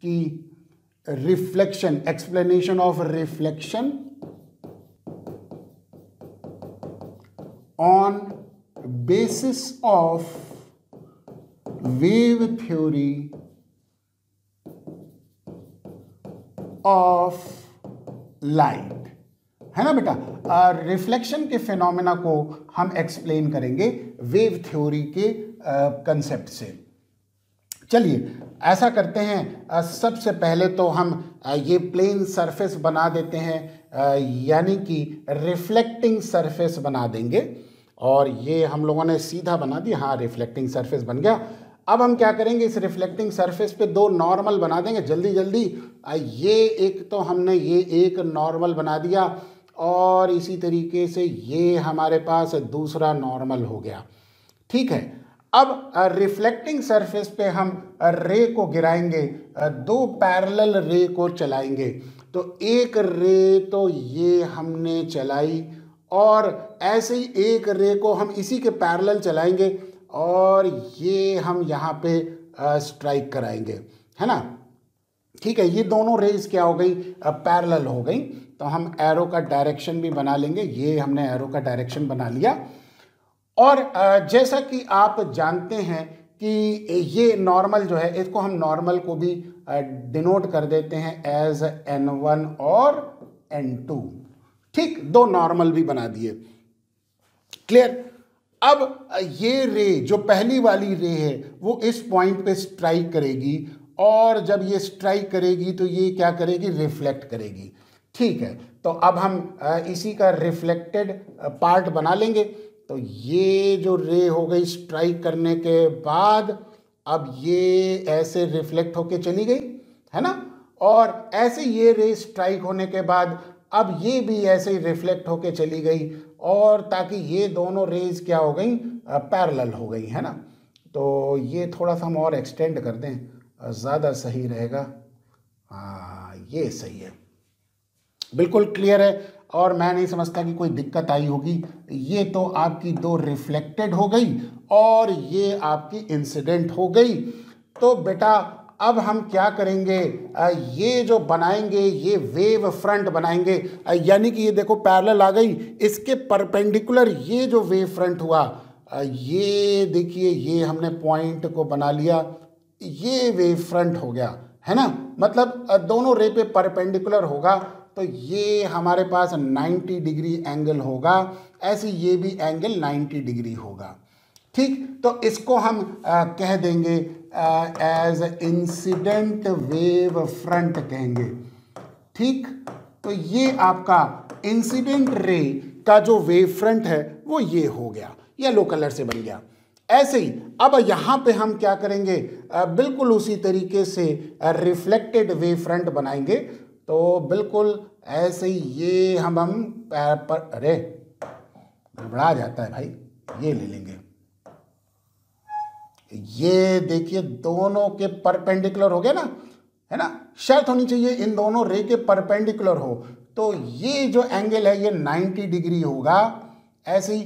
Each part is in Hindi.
कि reflection, explanation of reflection on basis of wave theory of light, है ना बेटा। रिफ्लेक्शन के फिनोमेना को हम एक्सप्लेन करेंगे वेव थ्योरी के कंसेप्ट से। चलिए ऐसा करते हैं, सबसे पहले तो हम ये प्लेन सरफेस बना देते हैं, यानी कि रिफ्लेक्टिंग सरफेस बना देंगे। और ये हम लोगों ने सीधा बना दिया, हाँ रिफ्लेक्टिंग सरफेस बन गया। अब हम क्या करेंगे, इस रिफ्लेक्टिंग सरफेस पे दो नॉर्मल बना देंगे जल्दी जल्दी। ये एक तो हमने ये एक नॉर्मल बना दिया, और इसी तरीके से ये हमारे पास दूसरा नॉर्मल हो गया। ठीक है, अब रिफ्लेक्टिंग सरफेस पे हम रे को गिराएंगे, दो पैरेलल रे को चलाएंगे। तो एक रे तो ये हमने चलाई, और ऐसे ही एक रे को हम इसी के पैरेलल चलाएंगे, और ये हम यहाँ पे स्ट्राइक कराएंगे, है ना। ठीक है, ये दोनों रेज क्या हो गई, पैरेलल हो गई। तो हम एरो का डायरेक्शन भी बना लेंगे, ये हमने एरो का डायरेक्शन बना लिया। और जैसा कि आप जानते हैं कि ये नॉर्मल जो है, इसको हम नॉर्मल को भी डिनोट कर देते हैं एज n1 और n2। ठीक, दो नॉर्मल भी बना दिए। क्लियर। अब ये रे जो पहली वाली रे है वो इस पॉइंट पे स्ट्राइक करेगी, और जब ये स्ट्राइक करेगी तो ये क्या करेगी, रिफ्लेक्ट करेगी। ठीक है, तो अब हम इसी का रिफ्लेक्टेड पार्ट बना लेंगे। तो ये जो रे हो गई स्ट्राइक करने के बाद, अब ये ऐसे रिफ्लेक्ट होके चली गई, है ना। और ऐसे ये रे स्ट्राइक होने के बाद अब ये भी ऐसे ही रिफ्लेक्ट होके चली गई, और ताकि ये दोनों रेज क्या हो गई, पैरेलल हो गई, है ना। तो ये थोड़ा सा हम और एक्सटेंड कर दें, ज़्यादा सही रहेगा। हाँ ये सही है, बिल्कुल क्लियर है, और मैं नहीं समझता कि कोई दिक्कत आई होगी। ये तो आपकी दो रिफ्लेक्टेड हो गई, और ये आपकी इंसिडेंट हो गई। तो बेटा अब हम क्या करेंगे, ये जो बनाएंगे ये वेव फ्रंट बनाएंगे, यानी कि ये देखो पैरेलल आ गई, इसके परपेंडिकुलर ये जो वेव फ्रंट हुआ, ये देखिए ये हमने पॉइंट को बना लिया, ये वेव फ्रंट हो गया, है ना। मतलब दोनों रे पे परपेंडिकुलर होगा, तो ये हमारे पास 90 डिग्री एंगल होगा, ऐसे ये भी एंगल 90 डिग्री होगा। ठीक, तो इसको हम कह देंगे एज इंसिडेंट वेव फ्रंट कहेंगे। ठीक, तो ये आपका इंसिडेंट रे का जो वेव फ्रंट है वो ये हो गया, येलो कलर से बन गया। ऐसे ही अब यहाँ पे हम क्या करेंगे, बिल्कुल उसी तरीके से रिफ्लेक्टेड वेव फ्रंट बनाएंगे। तो बिल्कुल ऐसे ही ये हम अरे गड़बड़ा जाता है भाई, ये ले लेंगे। ये देखिए दोनों के परपेंडिकुलर हो गया ना, है ना। शर्त होनी चाहिए इन दोनों रे के परपेंडिकुलर हो, तो ये जो एंगल है ये 90 डिग्री होगा, ऐसे ही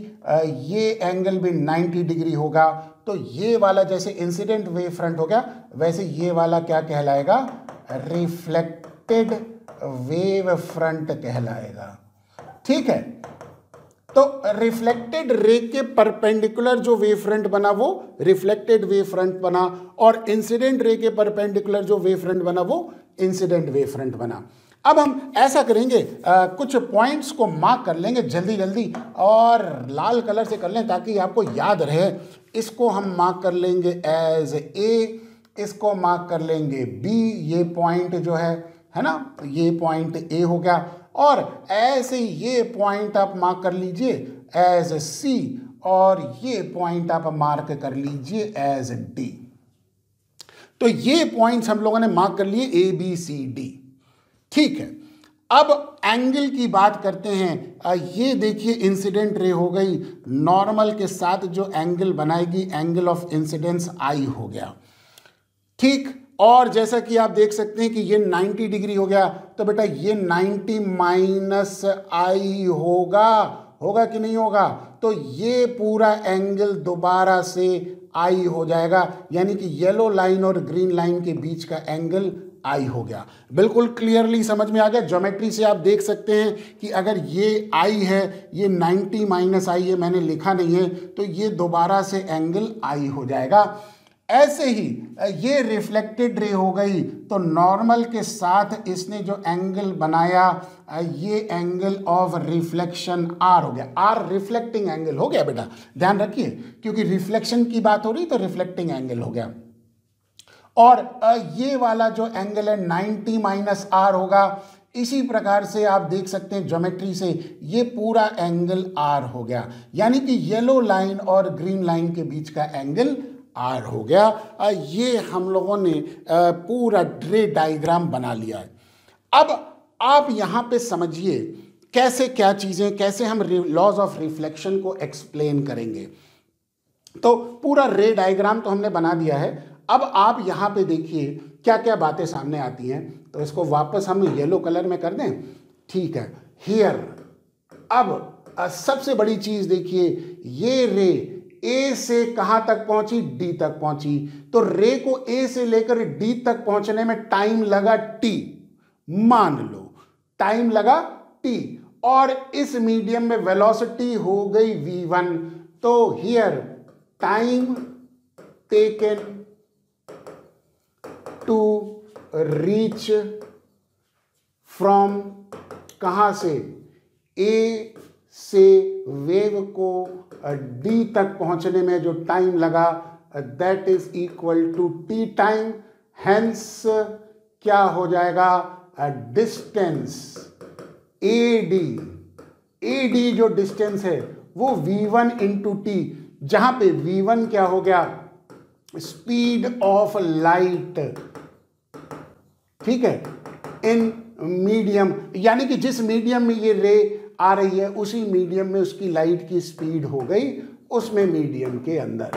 ये एंगल भी 90 डिग्री होगा। तो ये वाला जैसे इंसिडेंट वेव फ्रंट हो गया, वैसे ये वाला क्या कहलाएगा, रिफ्लेक्टेड वेव फ्रंट कहलाएगा। ठीक है, तो रिफ्लेक्टेड रे के परपेंडिकुलर जो वेव फ्रंट बना वो रिफ्लेक्टेड वेव फ्रंट बना, और इंसिडेंट रे के परपेंडिकुलर जो वेव फ्रंट बना वो इंसिडेंट वेव फ्रंट बना। अब हम ऐसा करेंगे, कुछ पॉइंट्स को मार्क कर लेंगे जल्दी जल्दी, और लाल कलर से कर लें ताकि आपको याद रहे। इसको हम मार्क कर लेंगे एज ए, इसको मार्क कर लेंगे बी, ये पॉइंट जो है ना, ये पॉइंट ए हो गया। और ऐसे ये पॉइंट आप मार्क कर लीजिए एज सी, और ये पॉइंट आप मार्क कर लीजिए एज डी। तो ये पॉइंट्स हम लोगों ने मार्क कर लिए ए बी सी डी। ठीक है, अब एंगल की बात करते हैं। ये देखिए इंसिडेंट रे हो गई, नॉर्मल के साथ जो एंगल बनाएगी एंगल ऑफ इंसिडेंस आई हो गया। ठीक, और जैसा कि आप देख सकते हैं कि ये 90 डिग्री हो गया, तो बेटा ये 90 माइनस आई होगा कि नहीं होगा। तो ये पूरा एंगल दोबारा से आई हो जाएगा, यानी कि येलो लाइन और ग्रीन लाइन के बीच का एंगल आई हो गया। बिल्कुल क्लियरली समझ में आ गया। ज्योमेट्री से आप देख सकते हैं कि अगर ये आई है, ये 90 माइनस आई है, मैंने लिखा नहीं है, तो ये दोबारा से एंगल आई हो जाएगा। ऐसे ही ये रिफ्लेक्टेड रे हो गई, तो नॉर्मल के साथ इसने जो एंगल बनाया ये एंगल ऑफ रिफ्लेक्शन आर हो गया। आर रिफ्लेक्टिंग एंगल हो गया बेटा, ध्यान रखिए, क्योंकि रिफ्लेक्शन की बात हो रही तो रिफ्लेक्टिंग एंगल हो गया। और ये वाला जो एंगल है 90 माइनस आर होगा। इसी प्रकार से आप देख सकते हैं ज्योमेट्री से ये पूरा एंगल आर हो गया, यानी कि येलो लाइन और ग्रीन लाइन के बीच का एंगल आर हो गया। ये हम लोगों ने पूरा रे डायग्राम बना लिया है। अब आप यहाँ पे समझिए कैसे क्या चीज़ें, कैसे हम लॉज ऑफ रिफ्लेक्शन को एक्सप्लेन करेंगे। तो पूरा रे डायग्राम तो हमने बना दिया है। अब आप यहाँ पे देखिए क्या क्या बातें सामने आती हैं। तो इसको वापस हम येलो कलर में कर दें, ठीक है। हियर अब सबसे बड़ी चीज़ देखिए, ये रे ए से कहां तक पहुंची, डी तक पहुंची। तो रे को ए से लेकर डी तक पहुंचने में टाइम लगा टी, मान लो टाइम लगा टी, और इस मीडियम में वेलोसिटी हो गई v1। तो here time taken to reach from, कहां से, ए से वेव को डी तक पहुंचने में जो टाइम लगा that is equal to T time. Hence क्या हो जाएगा, डिस्टेंस ए डी जो डिस्टेंस है वो v1 इंटू टी, जहां पे v1 क्या हो गया, स्पीड ऑफ लाइट, ठीक है, इन मीडियम, यानी कि जिस मीडियम में ये रे आ रही है उसी मीडियम में उसकी लाइट की स्पीड हो गई उसमें मीडियम के अंदर,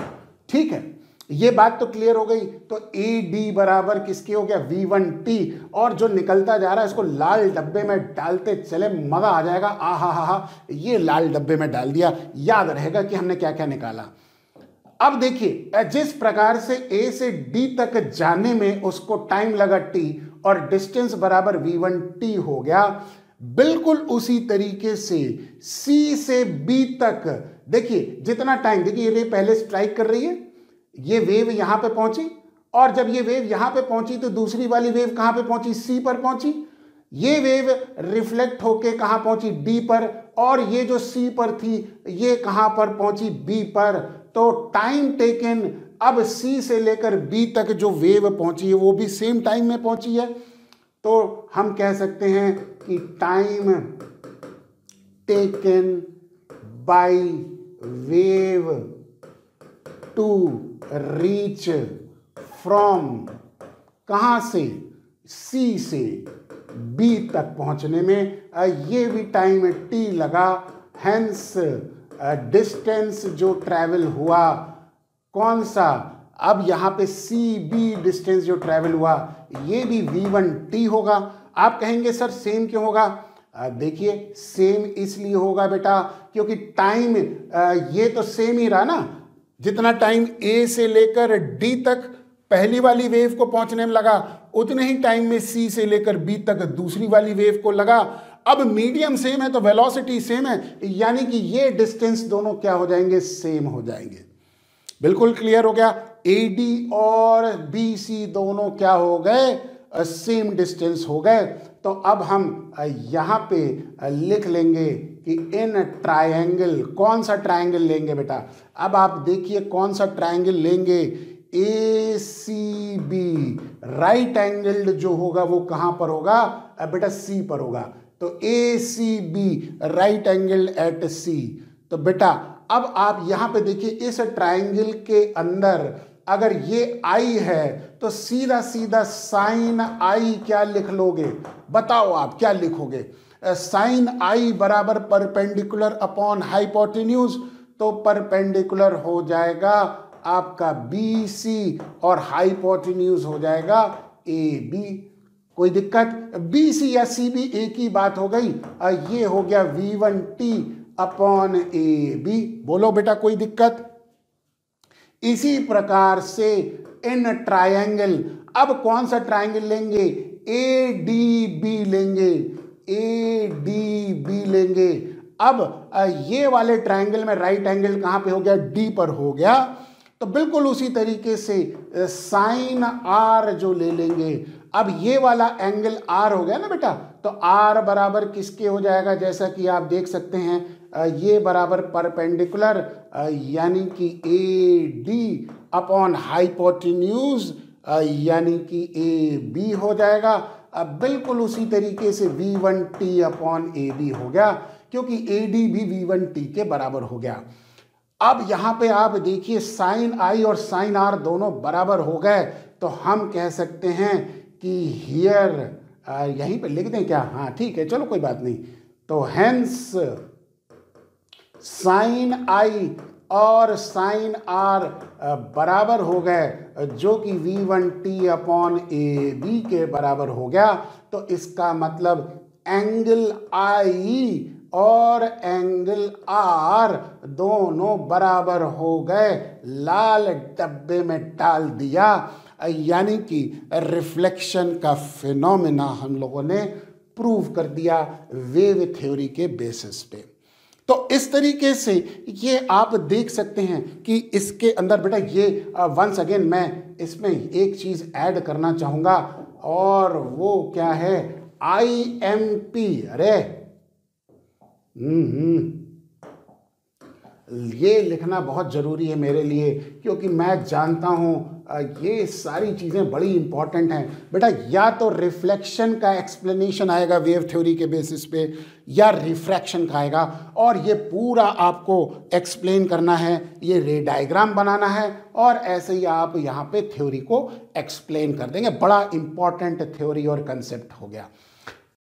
ठीक है। ये बात तो क्लियर हो गई। तो ए डी बराबर किसके हो गया, v1t, और जो निकलता जा रहा है इसको लाल डब्बे में डालते चले, मजा आ जाएगा। हा, ये लाल डब्बे में डाल दिया, याद रहेगा कि हमने क्या क्या निकाला। अब देखिए जिस प्रकार से ए से डी तक जाने में उसको टाइम लगा t और डिस्टेंस बराबर v1t हो गया, बिल्कुल उसी तरीके से C से B तक देखिए जितना टाइम, देखिए ये रे पहले स्ट्राइक कर रही है, ये वेव यहां पे पहुंची, और जब ये वेव यहां पे पहुंची तो दूसरी वाली वेव कहां पे पहुंची, C पर पहुंची। ये वेव रिफ्लेक्ट होके कहां पहुंची, D पर, और ये जो C पर थी ये कहां पर पहुंची, B पर। तो टाइम टेकन अब C से लेकर B तक जो वेव पहुंची है वो भी सेम टाइम में पहुंची है। तो हम कह सकते हैं कि time taken by wave to reach from, कहां से, C से B तक पहुंचने में ये भी टाइम t लगा। हेंस डिस्टेंस जो ट्रैवल हुआ, कौन सा, अब यहाँ पे CB डिस्टेंस जो ट्रैवल हुआ ये भी v1t होगा। आप कहेंगे सर सेम क्यों होगा, देखिए सेम इसलिए होगा बेटा क्योंकि टाइम ये तो सेम ही रहा ना, जितना टाइम A से लेकर D तक पहली वाली वेव को पहुंचने में लगा उतने ही टाइम में C से लेकर B तक दूसरी वाली वेव को लगा। अब मीडियम सेम है तो वेलोसिटी सेम है, यानी कि ये डिस्टेंस दोनों क्या हो जाएंगे, सेम हो जाएंगे। बिल्कुल क्लियर हो गया। AD और BC दोनों क्या हो गए, सेम डिस्टेंस हो गए। तो अब हम यहाँ पे लिख लेंगे कि इन ट्रायंगल, कौन सा ट्रायंगल लेंगे बेटा, अब आप देखिए कौन सा ट्रायंगल लेंगे, ACB राइट एंगल्ड जो होगा वो कहाँ पर होगा बेटा, C पर होगा। तो ACB right angle at C। तो बेटा अब आप यहाँ पे देखिए इस ट्रायंगल के अंदर अगर ये I है तो सीधा सीधा साइन I क्या लिख लोगे, बताओ आप क्या लिखोगे, साइन I बराबर परपेंडिकुलर अपॉन हाइपोटेन्यूज। तो परपेंडिकुलर हो जाएगा आपका BC और हाइपोटेन्यूज हो जाएगा AB। कोई दिक्कत, BC या CB एक ही बात हो गई। ये हो गया V1t अपॉन AB। बोलो बेटा कोई दिक्कत। इसी प्रकार से इन ट्रायंगल, अब कौन सा ट्रायंगल लेंगे, ADB लेंगे, ADB लेंगे। अब ये वाले ट्रायंगल में राइट एंगल कहां पे हो गया, D पर हो गया, तो बिल्कुल उसी तरीके से साइन R जो ले लेंगे। अब ये वाला एंगल R हो गया ना बेटा, तो R बराबर किसके हो जाएगा, जैसा कि आप देख सकते हैं ये बराबर परपेंडिकुलर यानी कि AD अपॉन हाइपोटेन्यूज यानी कि AB हो जाएगा। अब बिल्कुल उसी तरीके से V1T अपॉन AB हो गया, क्योंकि AD भी V1T के बराबर हो गया। अब यहां पे आप देखिए साइन I और साइन R दोनों बराबर हो गए, तो हम कह सकते हैं कि हियर, यहीं पे लिख दें क्या, हाँ ठीक है चलो कोई बात नहीं, तो हेंस साइन I और साइन R बराबर हो गए, जो कि V1T अपॉन AB के बराबर हो गया। तो इसका मतलब एंगल I और एंगल R दोनों बराबर हो गए, लाल डब्बे में डाल दिया, यानी कि रिफ्लेक्शन का फिनोमेना हम लोगों ने प्रूव कर दिया वेव थ्योरी के बेसिस पे। तो इस तरीके से ये आप देख सकते हैं कि इसके अंदर बेटा ये वंस अगेन मैं इसमें एक चीज ऐड करना चाहूंगा, और वो क्या है, IMP। अरे ये लिखना बहुत ज़रूरी है मेरे लिए, क्योंकि मैं जानता हूँ ये सारी चीज़ें बड़ी इंपॉर्टेंट हैं बेटा। या तो रिफ्लेक्शन का एक्सप्लेनेशन आएगा वेव थ्योरी के बेसिस पे, या रिफ्रैक्शन का आएगा, और ये पूरा आपको एक्सप्लेन करना है, ये रे डायग्राम बनाना है, और ऐसे ही आप यहाँ पे थ्योरी को एक्सप्लेन कर देंगे। बड़ा इंपॉर्टेंट थ्योरी और कंसेप्ट हो गया।